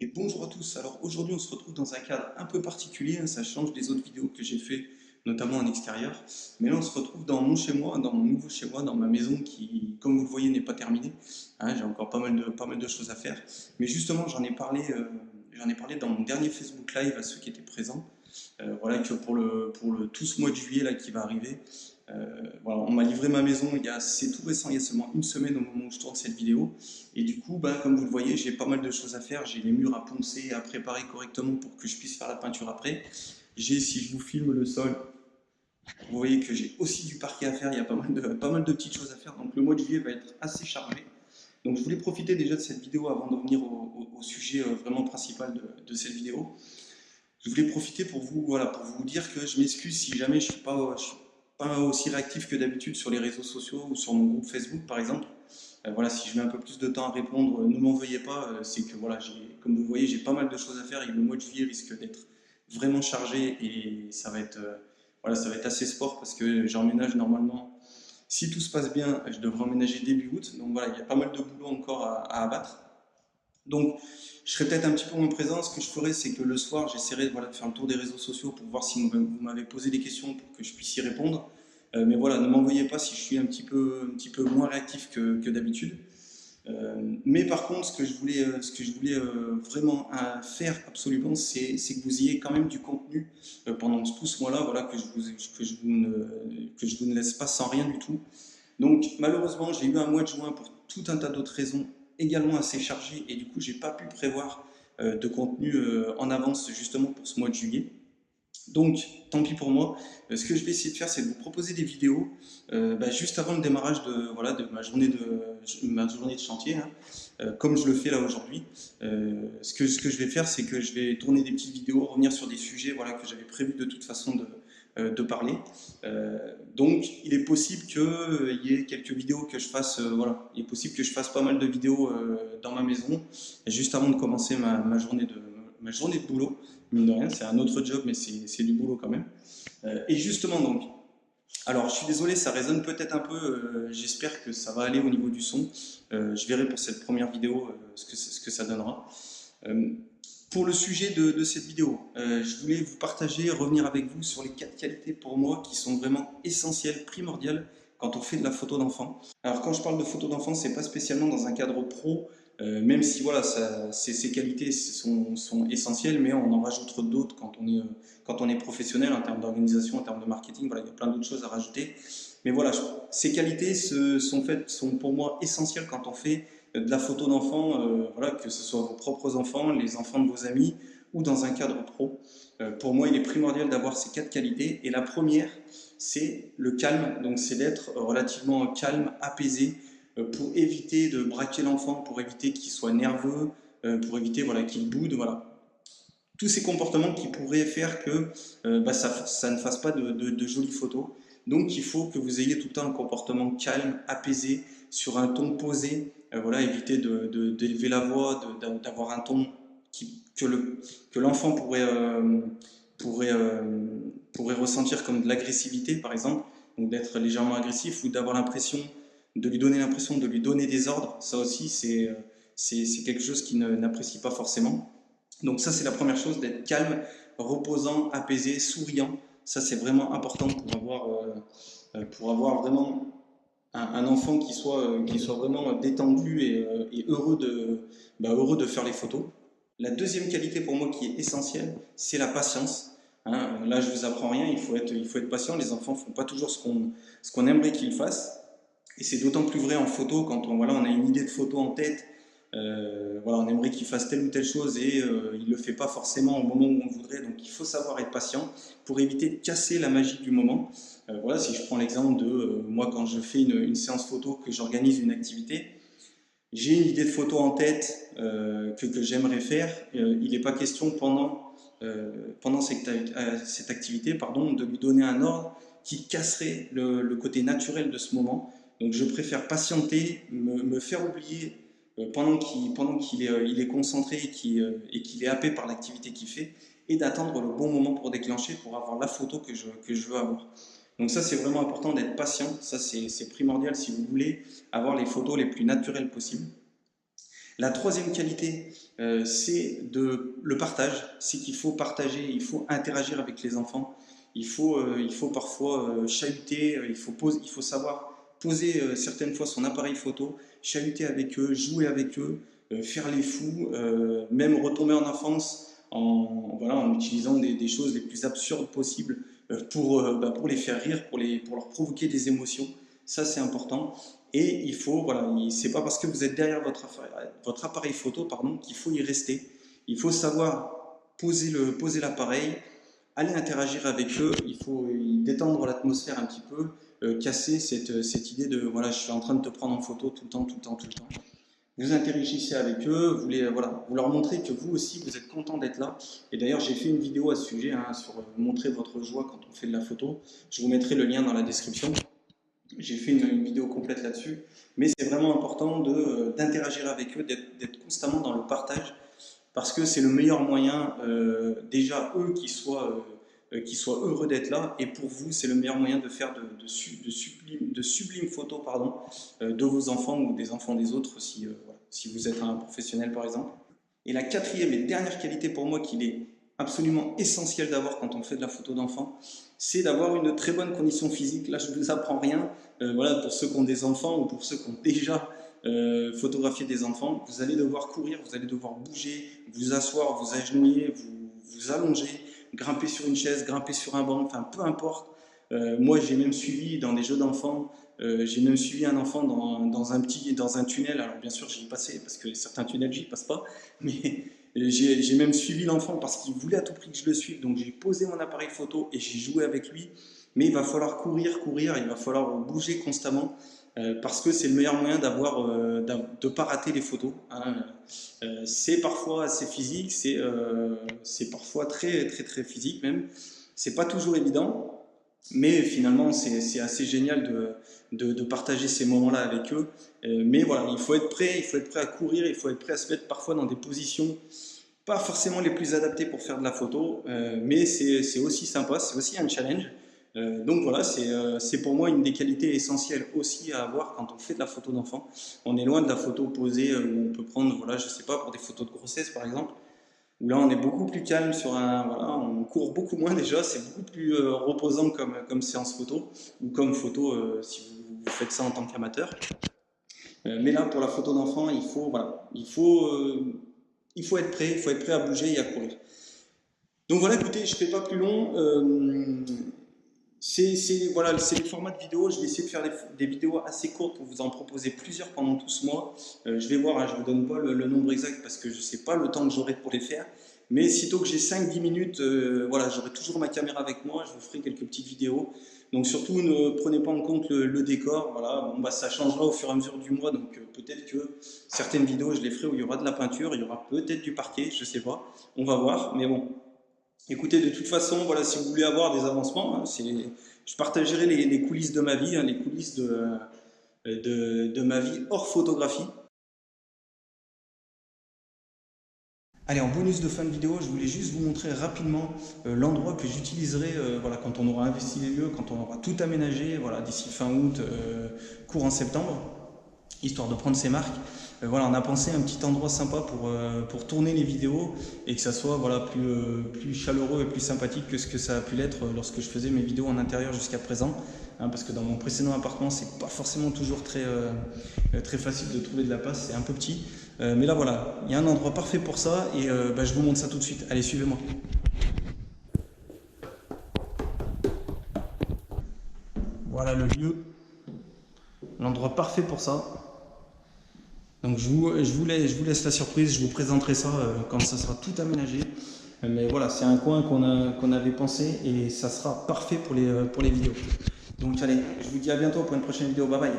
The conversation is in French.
Et bonjour à tous. Alors aujourd'hui, on se retrouve dans un cadre un peu particulier, hein, ça change des autres vidéos que j'ai fait, notamment en extérieur. Mais là, on se retrouve dans mon chez moi, dans mon nouveau chez moi, dans ma maison qui, comme vous le voyez, n'est pas terminée. Hein, j'ai encore pas mal de choses à faire. Mais justement, j'en ai parlé dans mon dernier Facebook Live à ceux qui étaient présents. Voilà que pour le tout ce mois de juillet là qui va arriver, voilà, on m'a livré ma maison c'est tout récent, il y a seulement une semaine au moment où je tourne cette vidéo. Et du coup, ben, comme vous le voyez, j'ai pas mal de choses à faire. J'ai les murs à poncer, à préparer correctement pour que je puisse faire la peinture après. J'ai, si je vous filme le sol, vous voyez que j'ai aussi du parquet à faire. Il y a pas mal de petites choses à faire. Donc le mois de juillet va être assez chargé. Donc je voulais profiter déjà de cette vidéo avant de revenir au sujet vraiment principal de cette vidéo. Je voulais profiter pour vous, voilà, pour vous dire que je m'excuse si jamais je suis pas aussi réactif que d'habitude sur les réseaux sociaux ou sur mon groupe Facebook par exemple. Voilà, si je mets un peu plus de temps à répondre, ne m'en veuillez pas. C'est que voilà, comme vous le voyez, j'ai pas mal de choses à faire et le mois de juillet risque d'être vraiment chargé et voilà, ça va être assez sport parce que j'emménage normalement. Si tout se passe bien, je devrais emménager début août. Donc voilà, il y a pas mal de boulot encore à abattre. Donc, je serai peut-être un petit peu moins présent. Ce que je ferai, c'est que le soir, j'essaierai voilà, de faire le tour des réseaux sociaux pour voir si vous m'avez posé des questions pour que je puisse y répondre. Mais voilà, ne m'envoyez pas si je suis un petit peu moins réactif que d'habitude. Mais par contre, ce que je voulais vraiment faire absolument, c'est que vous ayez quand même du contenu pendant tout ce mois-là, voilà, que je vous ne laisse pas sans rien du tout. Donc malheureusement, j'ai eu un mois de juin pour tout un tas d'autres raisons également assez chargé et du coup, j'ai pas pu prévoir de contenu en avance justement pour ce mois de juillet. Donc, tant pis pour moi. Ce que je vais essayer de faire, c'est de vous proposer des vidéos juste avant le démarrage de ma journée de chantier, hein, comme je le fais là aujourd'hui. Ce que je vais faire, c'est que je vais tourner des petites vidéos, revenir sur des sujets voilà, que j'avais prévu de toute façon de parler. Donc, il est possible qu'il y ait quelques vidéos que je fasse. Voilà, il est possible que je fasse pas mal de vidéos dans ma maison, juste avant de commencer ma journée de boulot. Mine de rien, c'est un autre job, mais c'est du boulot quand même. Et justement, donc, alors je suis désolé, ça résonne peut-être un peu, j'espère que ça va aller au niveau du son. Je verrai pour cette première vidéo ce que ça donnera. Euh, pour le sujet de cette vidéo, je voulais vous partager, revenir avec vous sur les 4 qualités pour moi qui sont vraiment essentielles, primordiales quand on fait de la photo d'enfant. Alors quand je parle de photo d'enfant, c'est pas spécialement dans un cadre pro, même si voilà, ces qualités sont essentielles, mais on en rajoute d'autres quand on est professionnel en termes d'organisation, en termes de marketing. Voilà, il y a plein d'autres choses à rajouter. Mais voilà, ces qualités sont pour moi essentielles quand on fait de la photo d'enfant, voilà, que ce soit vos propres enfants, les enfants de vos amis ou dans un cadre pro. Pour moi, il est primordial d'avoir ces 4 qualités. Et la première, c'est le calme. Donc, c'est d'être relativement calme, apaisé, pour éviter de braquer l'enfant, pour éviter qu'il soit nerveux, pour éviter voilà, qu'il boude. Voilà. Tous ces comportements qui pourraient faire que ça ne fasse pas de jolies photos. Donc il faut que vous ayez tout le temps un comportement calme, apaisé, sur un ton posé. Voilà, éviter d'élever la voix, d'avoir un ton que l'enfant pourrait, euh, pourrait ressentir comme de l'agressivité, par exemple, donc d'être légèrement agressif ou d'avoir l'impression de lui donner l'impression de lui donner des ordres. Ça aussi, c'est quelque chose qu'il n'apprécie pas forcément. Donc ça, c'est la première chose, d'être calme, reposant, apaisé, souriant. Ça, c'est vraiment important pour avoir vraiment un enfant qui soit vraiment détendu et heureux de faire les photos. La deuxième qualité pour moi qui est essentielle, c'est la patience. Hein, là, je ne vous apprends rien, il faut être patient. Les enfants ne font pas toujours ce qu'on aimerait qu'ils fassent. Et c'est d'autant plus vrai en photo quand on a une idée de photo en tête. Voilà, on aimerait qu'il fasse telle ou telle chose et il ne le fait pas forcément au moment où on le voudrait. Donc il faut savoir être patient pour éviter de casser la magie du moment. Voilà, si je prends l'exemple de moi quand je fais une séance photo, que j'organise une activité, j'ai une idée de photo en tête que j'aimerais faire. Il n'est pas question pendant cette activité pardon, de lui donner un ordre qui casserait le côté naturel de ce moment. Donc je préfère patienter, me faire oublier pendant qu'il est concentré et qu'il est happé par l'activité qu'il fait, et d'attendre le bon moment pour déclencher, pour avoir la photo que je veux avoir. Donc ça, c'est vraiment important d'être patient. Ça, c'est primordial si vous voulez avoir les photos les plus naturelles possibles. La troisième qualité, c'est le partage. C'est qu'il faut partager, il faut interagir avec les enfants. Il faut parfois chahuter, il faut savoir poser certaines fois son appareil photo, chahuter avec eux, jouer avec eux, faire les fous, même retomber en enfance voilà, en utilisant des choses les plus absurdes possibles pour les faire rire, pour leur provoquer des émotions. Ça, c'est important. Et il faut, voilà, c'est pas parce que vous êtes derrière votre appareil photo, pardon, qu'il faut y rester. Il faut savoir poser l'appareil, aller interagir avec eux. Il faut y détendre l'atmosphère un petit peu, casser cette idée de voilà, je suis en train de te prendre en photo tout le temps, tout le temps, tout le temps. Vous interagissez avec eux, voilà, vous leur montrez que vous aussi vous êtes content d'être là. Et d'ailleurs, j'ai fait une vidéo à ce sujet, hein, sur montrer votre joie quand on fait de la photo. Je vous mettrai le lien dans la description. J'ai fait une vidéo complète là-dessus. Mais c'est vraiment important d'interagir avec eux, d'être constamment dans le partage, parce que c'est le meilleur moyen, déjà eux qui soient heureux d'être là, et pour vous c'est le meilleur moyen de faire de sublimes photos, pardon, de vos enfants ou des enfants des autres si, voilà, si vous êtes un professionnel par exemple. Et la quatrième et dernière qualité pour moi qu'il est absolument essentiel d'avoir quand on fait de la photo d'enfant, c'est d'avoir une très bonne condition physique. Là je ne vous apprends rien, voilà, pour ceux qui ont des enfants ou pour ceux qui ont déjà photographier des enfants, vous allez devoir courir, vous allez devoir bouger, vous asseoir, vous agenouiller, vous allonger, grimper sur une chaise, grimper sur un banc, enfin peu importe. Moi j'ai même suivi dans des jeux d'enfants, j'ai même suivi un enfant dans un tunnel. Alors bien sûr j'y passais parce que certains tunnels j'y passe pas, mais j'ai même suivi l'enfant parce qu'il voulait à tout prix que je le suive, donc j'ai posé mon appareil photo et j'ai joué avec lui. Mais il va falloir courir, il va falloir bouger constamment. Parce que c'est le meilleur moyen de ne pas rater les photos, hein. C'est parfois assez physique, c'est parfois très, très, très physique même. C'est pas toujours évident, mais finalement c'est assez génial de partager ces moments-là avec eux. Mais voilà, il faut être prêt à courir, il faut être prêt à se mettre parfois dans des positions pas forcément les plus adaptées pour faire de la photo, mais c'est aussi sympa, c'est aussi un challenge. Donc voilà, c'est pour moi une des qualités essentielles aussi à avoir quand on fait de la photo d'enfant. On est loin de la photo posée où on peut prendre, voilà, je sais pas, pour des photos de grossesse par exemple, où là on est beaucoup plus calme voilà, on court beaucoup moins déjà, c'est beaucoup plus reposant comme séance photo ou comme photo si vous faites ça en tant qu'amateur. Mais là pour la photo d'enfant, voilà, il faut être prêt, il faut être prêt à bouger et à courir. Donc voilà, écoutez, je ne fais pas plus long. Voilà, c'est le format de vidéo. Je vais essayer de faire des vidéos assez courtes pour vous en proposer plusieurs pendant tout ce mois. Je vais voir, hein, je ne vous donne pas le nombre exact parce que je ne sais pas le temps que j'aurai pour les faire. Mais sitôt que j'ai 5-10 minutes, voilà, j'aurai toujours ma caméra avec moi. Je vous ferai quelques petites vidéos. Donc surtout, ne prenez pas en compte le décor. Voilà, bon, bah, ça changera au fur et à mesure du mois. Donc peut-être que certaines vidéos, je les ferai où il y aura de la peinture, il y aura peut-être du parquet, je ne sais pas. On va voir, mais bon. Écoutez, de toute façon, voilà, si vous voulez avoir des avancements, hein, je partagerai les coulisses de ma vie, hein, les coulisses de ma vie hors photographie. Allez, en bonus de fin de vidéo, je voulais juste vous montrer rapidement l'endroit que j'utiliserai voilà, quand on aura investi les lieux, quand on aura tout aménagé, voilà, d'ici fin août, courant septembre, histoire de prendre ses marques. Voilà, on a pensé à un petit endroit sympa pour tourner les vidéos et que ça soit voilà, plus chaleureux et plus sympathique que ce que ça a pu l'être lorsque je faisais mes vidéos en intérieur jusqu'à présent. Hein, parce que dans mon précédent appartement, c'est pas forcément toujours très facile de trouver de la place, c'est un peu petit. Mais là voilà, il y a un endroit parfait pour ça et je vous montre ça tout de suite. Allez, suivez-moi. Voilà le lieu, l'endroit parfait pour ça. Donc je vous laisse la surprise, je vous présenterai ça quand ça sera tout aménagé. Mais voilà, c'est un coin qu'on avait pensé et ça sera parfait pour les vidéos. Donc allez, je vous dis à bientôt pour une prochaine vidéo, bye bye.